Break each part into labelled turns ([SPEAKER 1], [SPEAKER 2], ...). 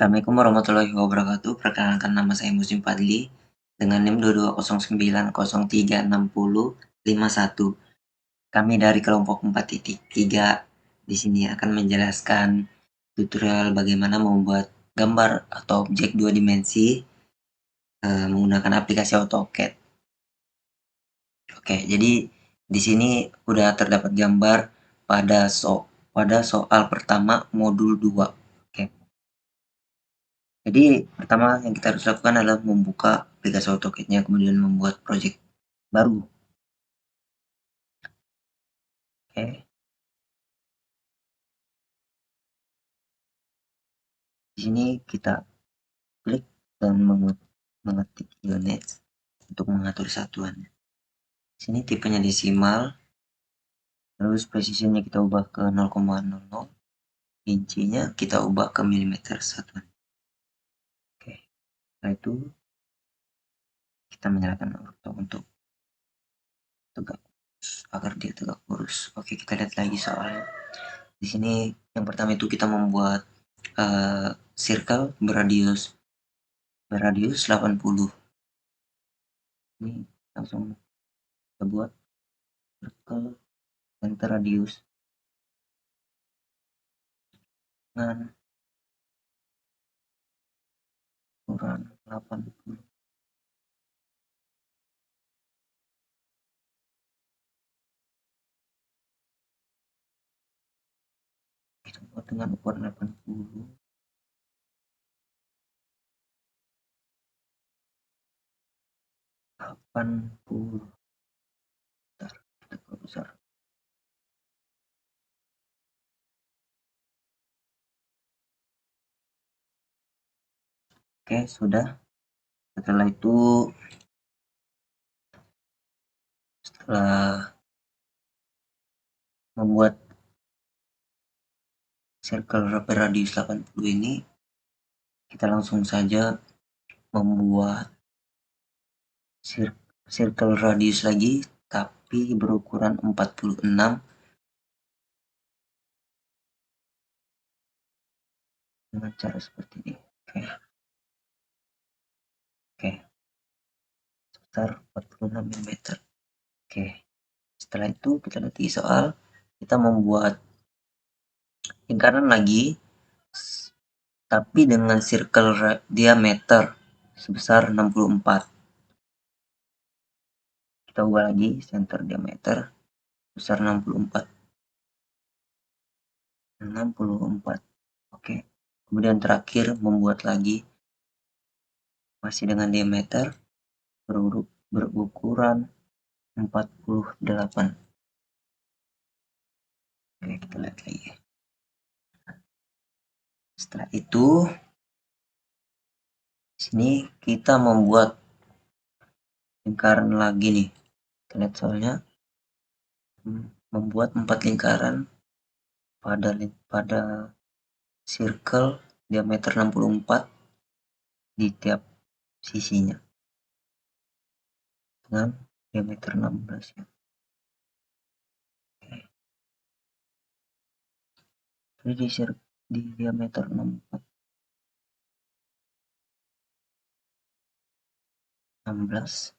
[SPEAKER 1] Assalamualaikum warahmatullahi wabarakatuh. Perkenalkan, nama saya Muslim Fadli dengan NIM 2209036051. Kami dari kelompok 4.3 di sini akan menjelaskan tutorial bagaimana membuat gambar atau objek dua dimensi menggunakan aplikasi AutoCAD. Oke, jadi di sini udah terdapat gambar pada soal pertama modul 2. Oke. Jadi pertama yang kita harus lakukan adalah membuka aplikasi AutoCAD-nya, kemudian membuat project baru. Oke. Di sini kita klik dan mengetik units untuk mengatur satuan. Di sini tipenya desimal, terus precisionnya kita ubah ke 0,00, incinya kita ubah ke milimeter satuan. Oke. Setelah itu kita menyalakan auto untuk tegak agar dia tegak lurus. Oke, kita lihat lagi soal. Di sini yang pertama itu kita membuat circle berradius 80. Ini langsung kita buat circle center radius dengan ukuran 80. Kita buat dengan ukuran 80. Bentar, kita besar. Oke, sudah. Setelah itu setelah membuat circle berradius 80 ini, kita langsung saja membuat circle radius lagi tapi berukuran 46 dengan cara seperti ini. Oke. Sebesar 46 mm. Oke. Setelah itu kita lihat di soal, kita membuat lingkaran lagi tapi dengan circle diameter sebesar 64. Kita ubah lagi center diameter sebesar 64. Oke. Kemudian terakhir membuat lagi masih dengan diameter berukuran 48. Oke, kita lihat lagi. Setelah itu sini kita membuat lingkaran lagi nih. Kita lihat soalnya membuat 4 lingkaran pada circle diameter 64 di tiap sisinya dengan diameter 16 ya. Oke. Jadi di diameter 64 16.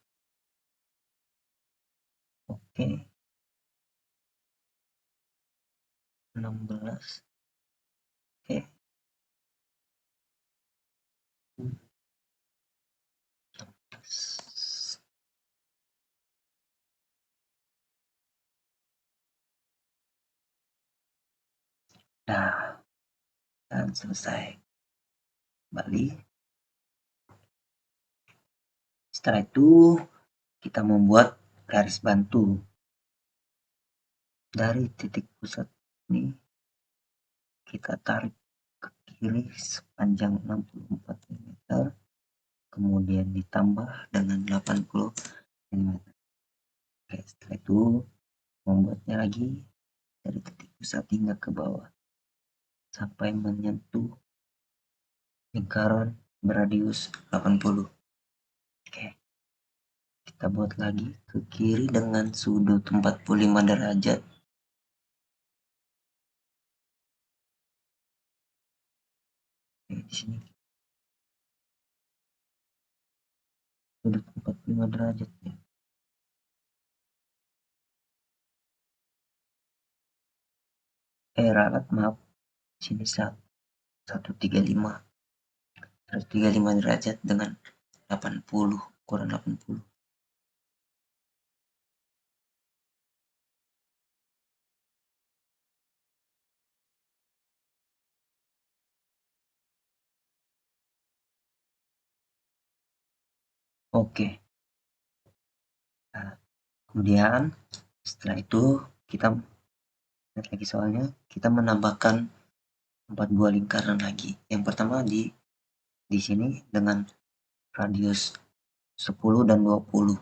[SPEAKER 1] Oke. 16. Oke. 16. Nah, dan selesai. Kembali. Setelah itu kita membuat garis bantu dari titik pusat ini, kita tarik ke kiri sepanjang 64 mm, kemudian ditambah dengan 80 mm. Oke, setelah itu membuatnya lagi dari titik pusat hingga ke bawah sampai menyentuh lingkaran berradius 80. Oke. Kita buat lagi ke kiri dengan sudut 45 derajat. Oke, di sini sudut 45 derajat ya. Ralat maaf, sini 135 derajat dengan 80 kurang 80. Oke. Nah, kemudian setelah itu kita lihat lagi soalnya, kita menambahkan 4 buah lingkaran lagi. Yang pertama di sini dengan radius 10 dan 20.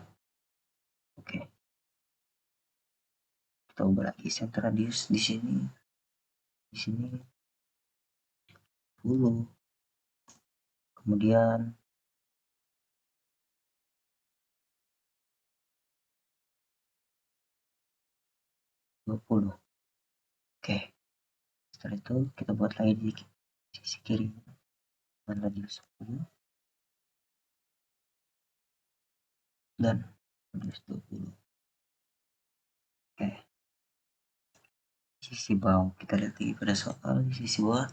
[SPEAKER 1] Oke. Kita ubah lagi set radius di sini 10. Kemudian dua puluh. Oke. Setelah itu kita buat lagi di sisi kiri dengan radius 10 dan radius 20. Oke. Sisi bawah kita lihat lagi pada soal di sisi bawah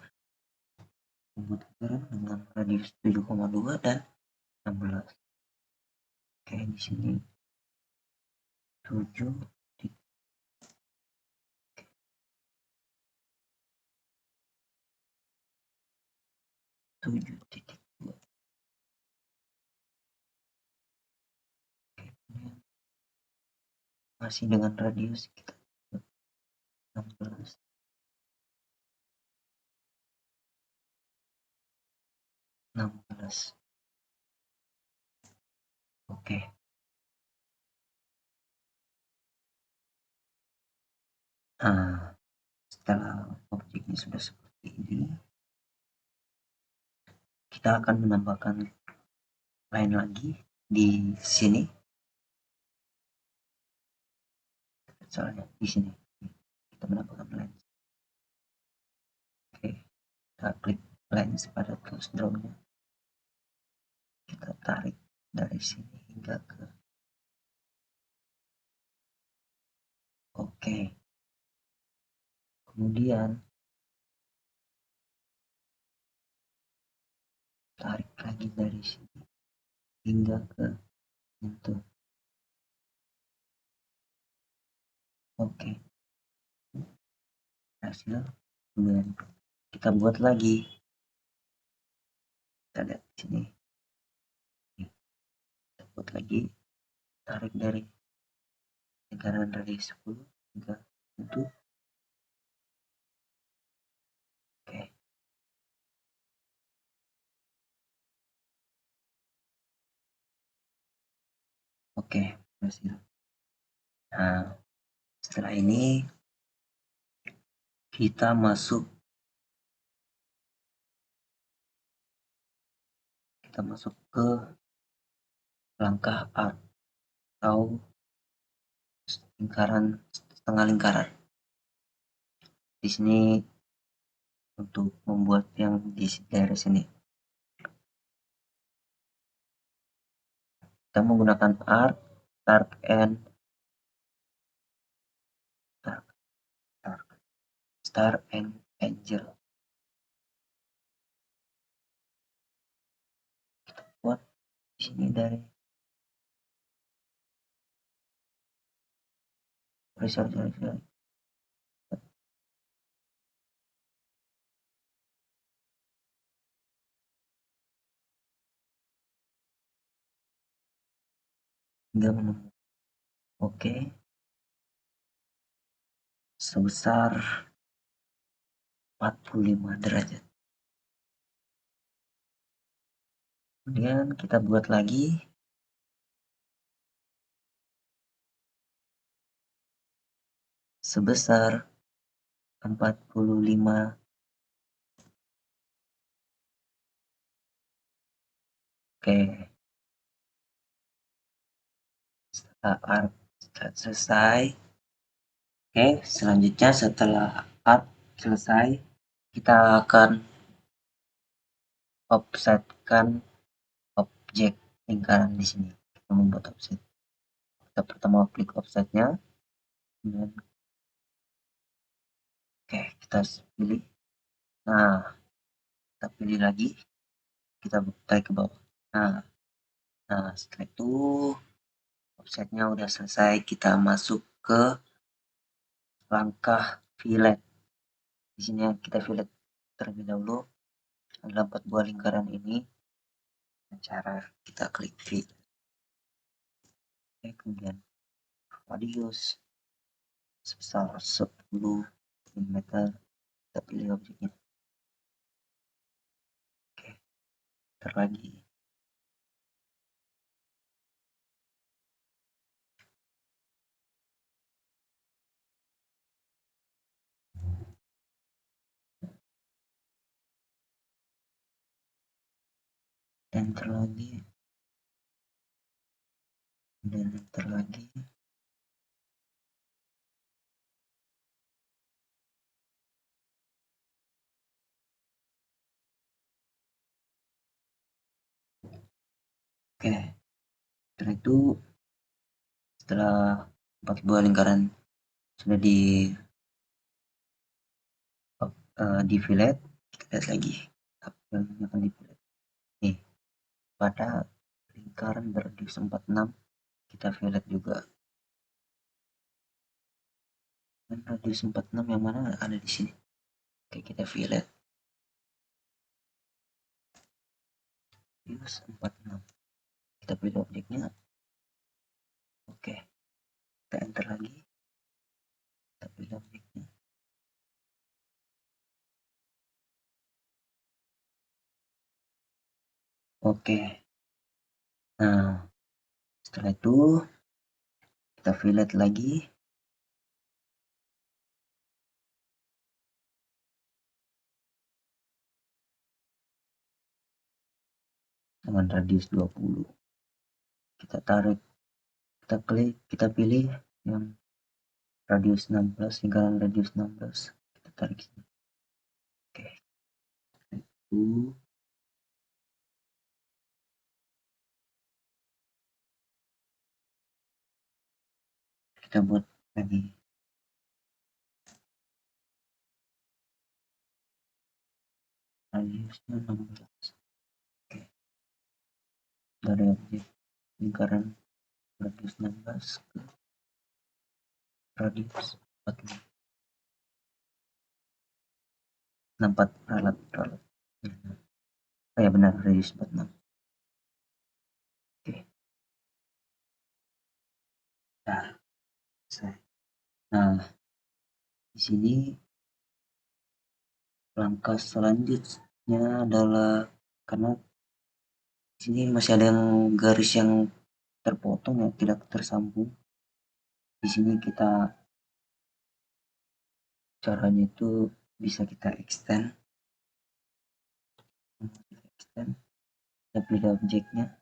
[SPEAKER 1] membuat lingkaran dengan radius 7,2 dan 16. Oke, di sini 7 7,2. Masih dengan radius kita 16. Oke. Nah, setelah objeknya sudah seperti ini, kita akan menambahkan lain lagi di sini. Soalnya di sini kita menambahkan lens. Oke, kita klik lens pada tools drawnya. Kita tarik dari sini hingga ke oke. Kemudian tarik lagi dari sini hingga ke itu. Oke. Hasil. Kemudian kita buat lagi. Kita lihat di sini. Kita buat lagi. Tarik dari lingkaran dari 10 hingga itu. Oke. Oke, berhasil. Nah, setelah ini kita masuk ke langkah art atau lingkaran, setengah lingkaran. Di sini untuk membuat yang di daerah sini kita menggunakan arc, start and star and angel. Kita buat di sini dari sorry. Hingga menemukan oke sebesar 45 derajat. Kemudian kita buat lagi sebesar 45. Oke. Setelah art selesai. Oke, selanjutnya setelah art selesai, kita akan offsetkan objek lingkaran di sini. membuat offset. Kita pertama klik offsetnya, kemudian kita pilih. Nah, kita pilih lagi, kita tarik ke bawah. Nah, setelah itu offsetnya udah selesai, kita masuk ke langkah fillet. Di sini kita fillet terlebih dahulu. Ada 4 buah lingkaran ini. Cara kita klik fit. Kemudian radius sebesar 10 mm. Kita pilih objeknya. Ntar lagi. Enter lagi. Dan enter lagi. Setelah itu, setelah 4 buah lingkaran sudah di fillet, kita lihat lagi apa yang akan di fillet. Nih, pada lingkaran beradius 46 kita fillet juga. Dan radius 46 yang mana ada di sini. Kita fillet. Radius 46. Kita pilih objeknya. Kita enter lagi. Kita pilih objeknya. Nah, setelah itu kita fillet lagi. Dengan radius 20. Kita tarik, kita klik, kita pilih yang radius 16, lingkaran radius 16. Kita tarik sini. Itu kita buat lagi. Radiusnya 16. Dari objek lingkaran radius 16 ke radius 46. 64 ralat. Oh ya benar, radius 46. Nah, di sini langkah selanjutnya adalah karena di sini masih ada yang garis yang terpotong ya, tidak tersambung. Di sini kita caranya itu bisa kita extend. Kita pilih objeknya.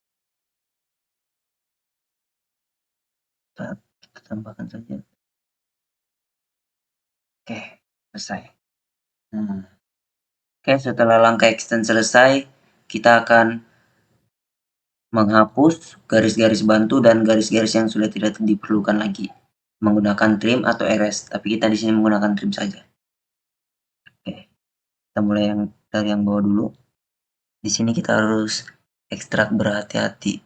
[SPEAKER 1] Kita tambahkan saja. Selesai. Setelah langkah extend selesai, kita akan menghapus garis-garis bantu dan garis-garis yang sudah tidak diperlukan lagi menggunakan trim atau erase, tapi kita di sini menggunakan trim saja. Kita mulai dari yang bawah dulu. Di sini kita harus ekstrak berhati-hati.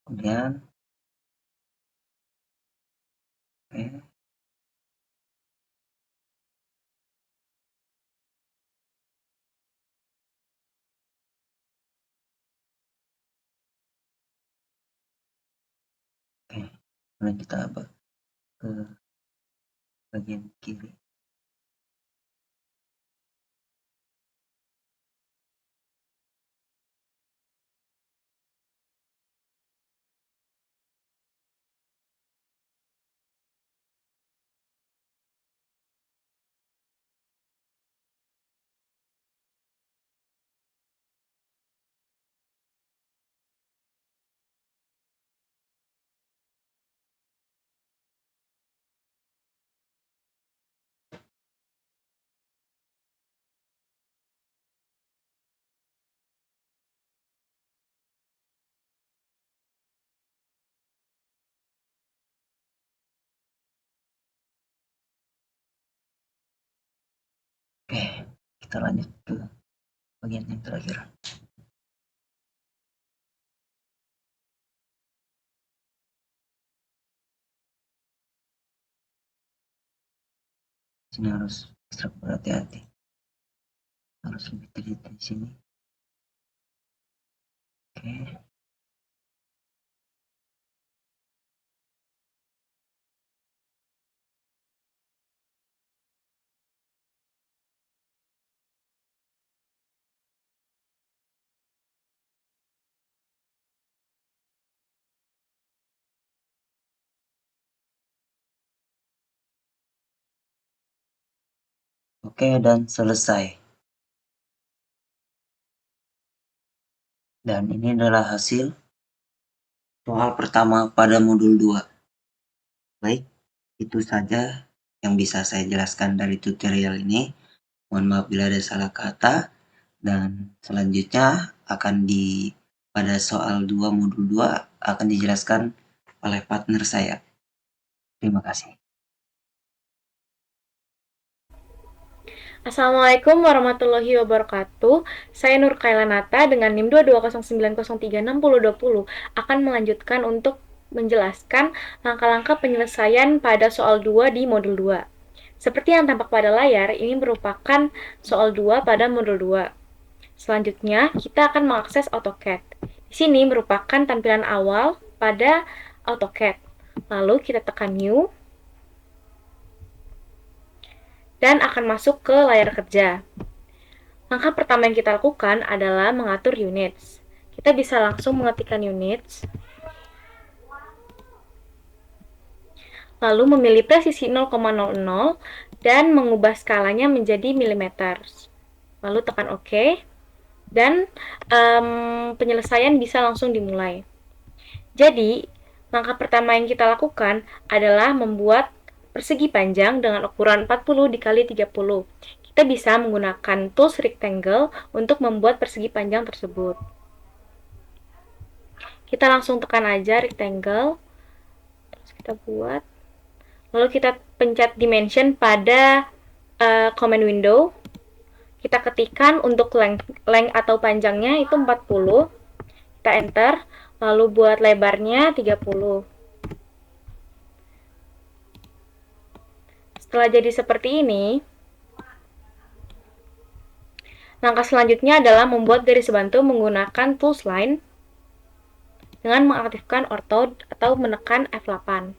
[SPEAKER 1] Kemudian kemudian kita ke bagian kiri. Oke, kita lanjut ke bagian yang terakhir. Sini harus ekstra berhati-hati, harus lebih teliti di sini. Oke. Oke, dan selesai. Dan ini adalah hasil soal pertama pada modul 2. Baik, itu saja yang bisa saya jelaskan dari tutorial ini. Mohon maaf bila ada salah kata, dan selanjutnya akan pada soal 2 modul 2 akan dijelaskan oleh partner saya. Terima kasih.
[SPEAKER 2] Assalamualaikum warahmatullahi wabarakatuh. Saya Nur Kailanata dengan NIM 22090360020 akan melanjutkan untuk menjelaskan langkah-langkah penyelesaian pada soal 2 di modul 2. Seperti yang tampak pada layar, ini merupakan soal 2 pada modul 2. Selanjutnya, kita akan mengakses AutoCAD. Di sini merupakan tampilan awal pada AutoCAD. Lalu kita tekan New dan akan masuk ke layar kerja. Langkah pertama yang kita lakukan adalah mengatur units. Kita bisa langsung mengetikkan units, lalu memilih presisi 0,00 dan mengubah skalanya menjadi milimeter. Lalu tekan OK, dan penyelesaian bisa langsung dimulai. Jadi, langkah pertama yang kita lakukan adalah membuat persegi panjang dengan ukuran 40 dikali 30. Kita bisa menggunakan tools rectangle untuk membuat persegi panjang tersebut. Kita langsung tekan aja rectangle, terus kita buat, lalu kita pencet dimension pada command window. Kita ketikkan untuk length atau panjangnya itu 40, kita enter, lalu buat lebarnya 30. Setelah jadi seperti ini, langkah selanjutnya adalah membuat garis bantu menggunakan tools line dengan mengaktifkan ortho atau menekan F8.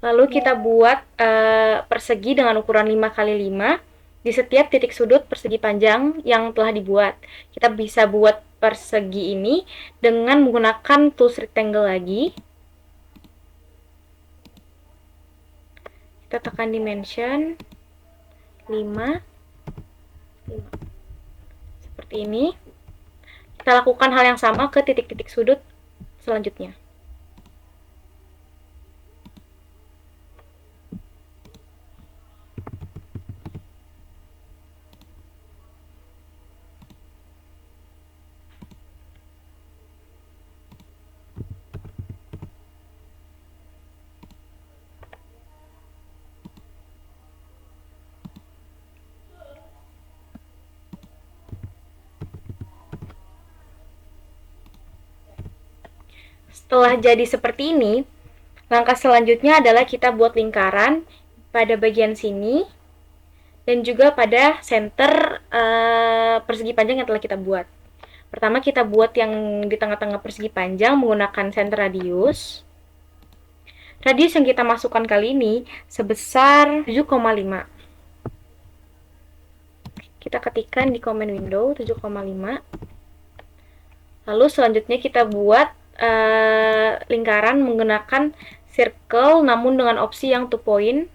[SPEAKER 2] Lalu kita buat persegi dengan ukuran 5x5 di setiap titik sudut persegi panjang yang telah dibuat. Kita bisa buat persegi ini dengan menggunakan tools rectangle lagi. Kita tekan dimension 5. Seperti ini. Kita lakukan hal yang sama ke titik-titik sudut selanjutnya. Setelah jadi seperti ini, langkah selanjutnya adalah kita buat lingkaran pada bagian sini dan juga pada center persegi panjang yang telah kita buat. Pertama kita buat yang di tengah-tengah persegi panjang menggunakan center radius. Radius yang kita masukkan kali ini sebesar 7,5. Kita ketikkan di command window 7,5. Lalu selanjutnya kita buat lingkaran menggunakan circle namun dengan opsi yang 2 point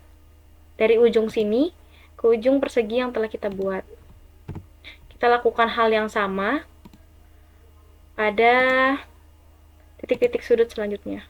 [SPEAKER 2] dari ujung sini ke ujung persegi yang telah kita buat. Kita lakukan hal yang sama pada titik-titik sudut selanjutnya.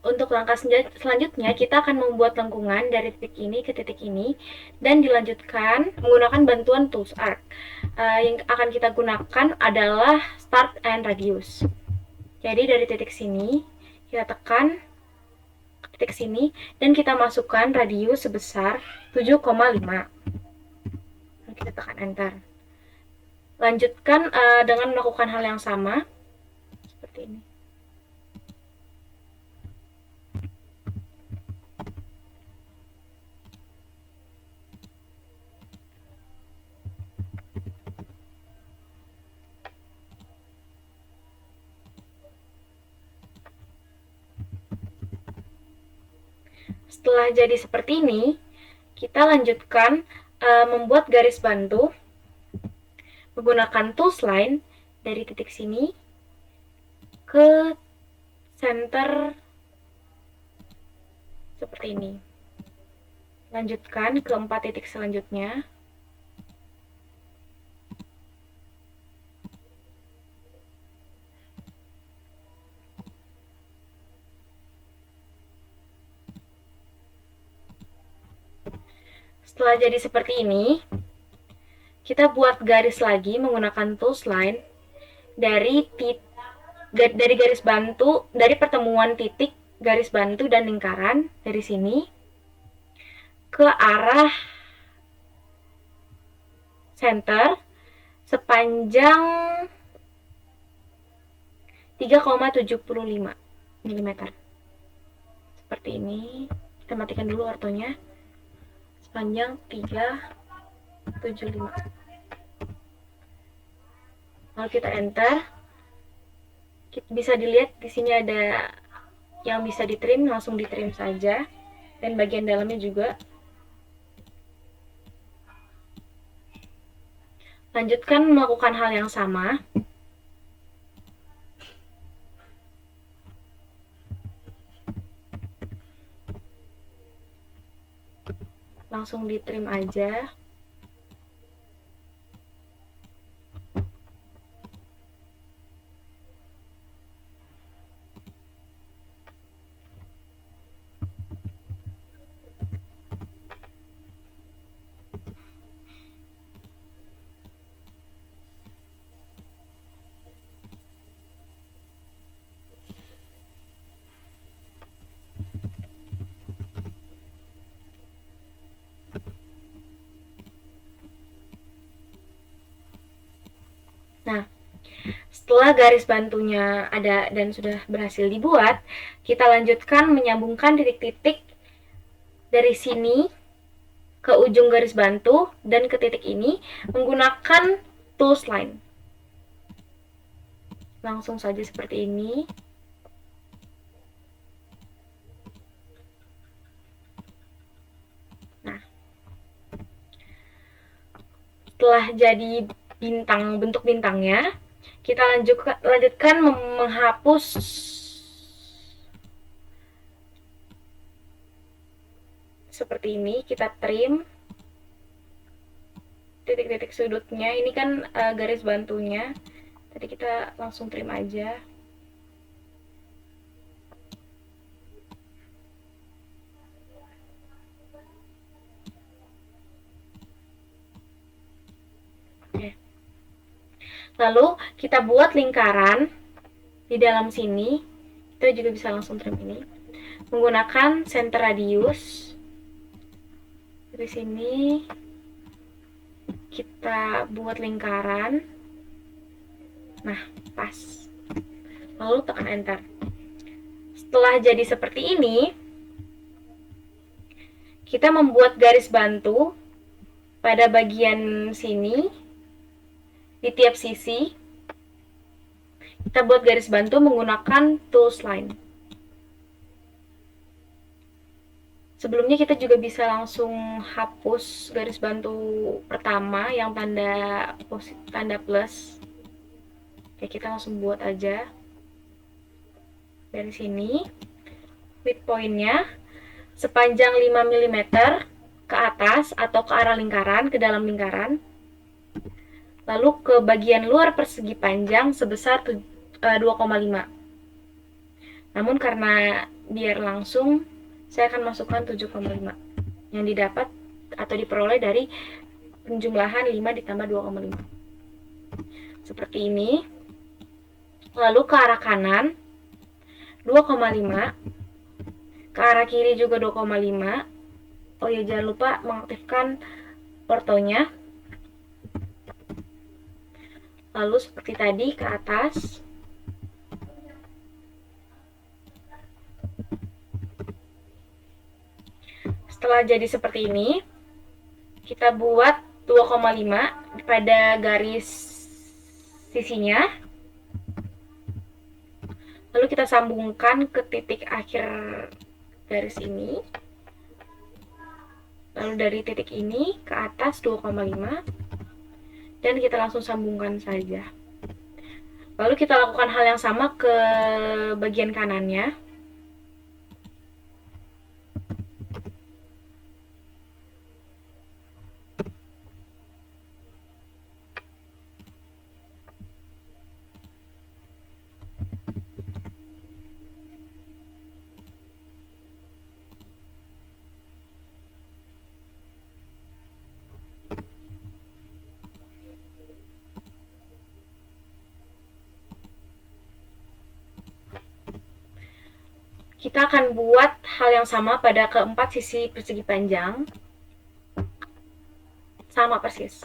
[SPEAKER 2] untuk langkah selanjutnya, kita akan membuat lengkungan dari titik ini ke titik ini dan dilanjutkan menggunakan bantuan tools arc. Yang akan kita gunakan adalah start and radius. Jadi dari titik sini kita tekan ke titik sini dan kita masukkan radius sebesar 7,5. Kita tekan enter. Lanjutkan dengan melakukan hal yang sama seperti ini. Setelah jadi seperti ini, kita lanjutkan membuat garis bantu menggunakan tools line dari titik sini ke center seperti ini. Lanjutkan ke 4 titik selanjutnya. Setelah jadi seperti ini, kita buat garis lagi menggunakan tools line dari garis bantu, dari pertemuan titik garis bantu dan lingkaran dari sini ke arah center sepanjang 3,75 mm. Seperti ini. Kita matikan dulu ortonya. Sepanjang 3,75. Lalu kita enter. Bisa dilihat di sini ada yang bisa ditrim, langsung ditrim saja. Dan bagian dalamnya juga. Lanjutkan melakukan hal yang sama. Langsung ditrim aja. Nah, setelah garis bantunya ada dan sudah berhasil dibuat, kita lanjutkan menyambungkan titik-titik dari sini ke ujung garis bantu dan ke titik ini menggunakan tools line. Langsung saja seperti ini. Nah, setelah jadi bentuk bintangnya, kita lanjutkan menghapus seperti ini. Kita trim titik-titik sudutnya. Ini kan garis bantunya. Tadi kita langsung trim aja. Lalu kita buat lingkaran di dalam sini. Kita juga bisa langsung trim ini menggunakan center radius. Dari sini kita buat lingkaran. Nah, pas. Lalu tekan enter. Setelah jadi seperti ini, kita membuat garis bantu pada bagian sini. Di tiap sisi, kita buat garis bantu menggunakan tools line. Sebelumnya kita juga bisa langsung hapus garis bantu pertama yang tanda plus. Oke, kita langsung buat aja. Dari sini, width point-nya sepanjang 5 mm ke atas atau ke arah lingkaran, ke dalam lingkaran. Lalu ke bagian luar persegi panjang sebesar 2,5. Namun karena biar langsung saya akan masukkan 7,5 yang didapat atau diperoleh dari penjumlahan 5 ditambah 2,5. Seperti ini. Lalu ke arah kanan 2,5, ke arah kiri juga 2,5. Oh ya, jangan lupa mengaktifkan ortonya. Lalu seperti tadi ke atas. Setelah jadi seperti ini, kita buat 2,5 pada garis sisinya. Lalu kita sambungkan ke titik akhir garis ini. Lalu dari titik ini ke atas 2,5 dan kita langsung sambungkan saja. Lalu kita lakukan hal yang sama ke bagian kanannya. Kita akan buat hal yang sama pada keempat sisi persegi panjang. Sama persis.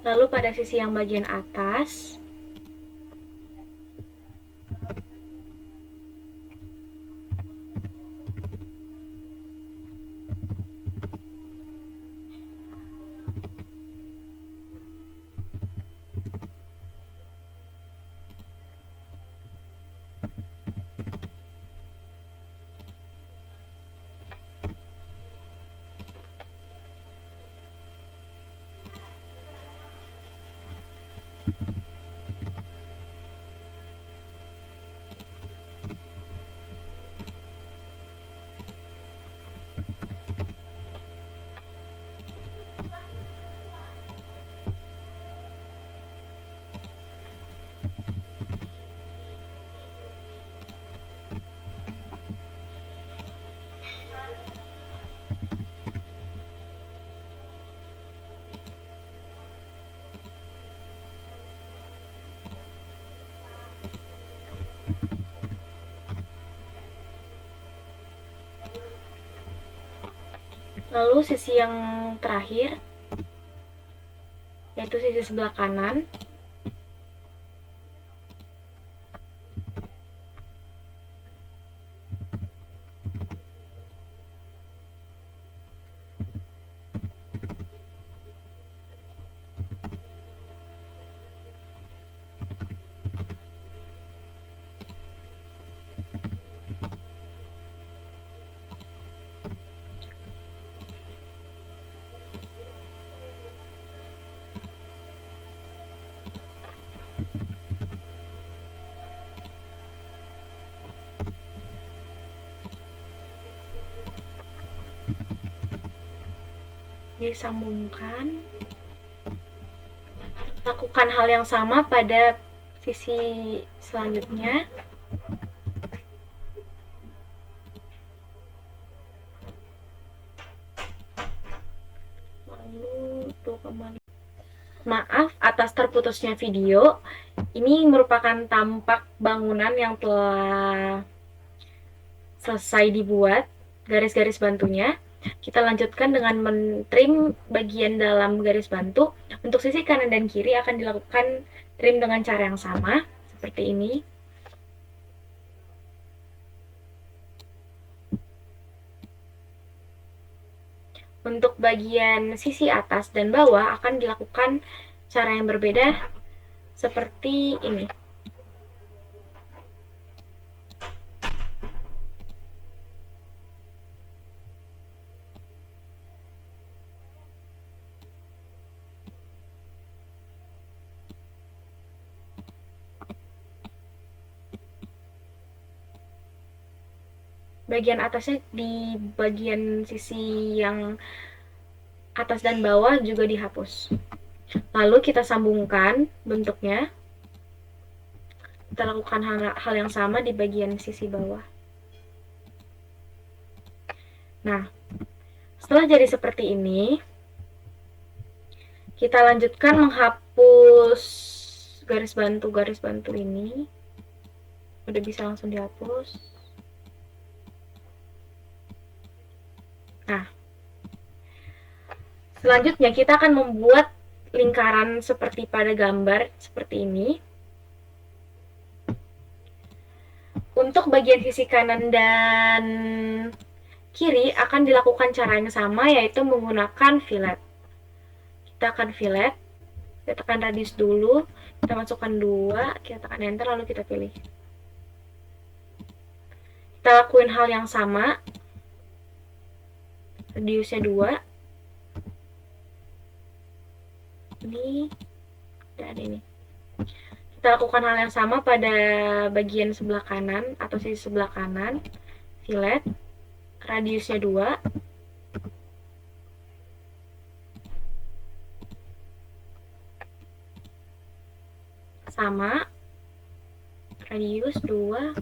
[SPEAKER 2] Lalu pada sisi yang bagian atas, lalu sisi yang terakhir, yaitu sisi sebelah kanan. Disambungkan. Lakukan hal yang sama pada sisi selanjutnya. Lalu 2,5. Maaf atas terputusnya video, ini merupakan tampak bangunan yang telah selesai dibuat, garis-garis bantunya. Kita lanjutkan dengan mentrim bagian dalam garis bantu. Untuk sisi kanan dan kiri akan dilakukan trim dengan cara yang sama, seperti ini. Untuk bagian sisi atas dan bawah akan dilakukan cara yang berbeda, seperti ini. Bagian atasnya di bagian sisi yang atas dan bawah juga dihapus. Lalu kita sambungkan bentuknya. Kita lakukan hal yang sama di bagian sisi bawah. Nah, setelah jadi seperti ini, kita lanjutkan menghapus garis bantu ini. Udah bisa langsung dihapus. Nah, selanjutnya kita akan membuat lingkaran seperti pada gambar seperti ini. Untuk bagian sisi kanan dan kiri akan dilakukan cara yang sama, yaitu menggunakan fillet. Kita akan fillet, kita tekan radius dulu, kita masukkan 2, kita tekan enter, lalu kita pilih. Kita lakuin hal yang sama, radiusnya 2, ini, dan ini. Kita lakukan hal yang sama pada bagian sebelah kanan atau sisi sebelah kanan, fillet, radiusnya 2, sama, radius 2,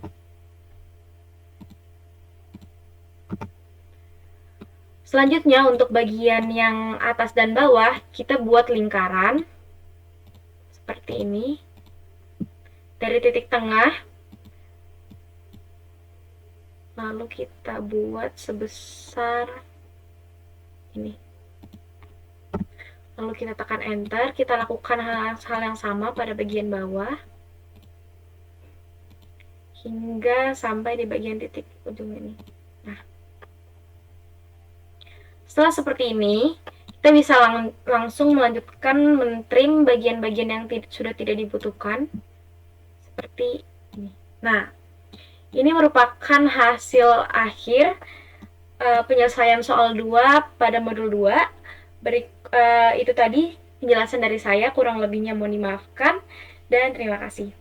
[SPEAKER 2] selanjutnya untuk bagian yang atas dan bawah kita buat lingkaran seperti ini. Dari titik tengah, lalu kita buat sebesar ini. Lalu kita tekan enter, kita lakukan hal yang sama pada bagian bawah hingga sampai di bagian titik ujung ini. Nah, setelah seperti ini, kita bisa langsung melanjutkan mentrim bagian-bagian yang sudah tidak dibutuhkan seperti ini. Nah, ini merupakan hasil akhir penyelesaian soal 2 pada modul 2. Itu tadi penjelasan dari saya, kurang lebihnya mohon dimaafkan, dan terima kasih.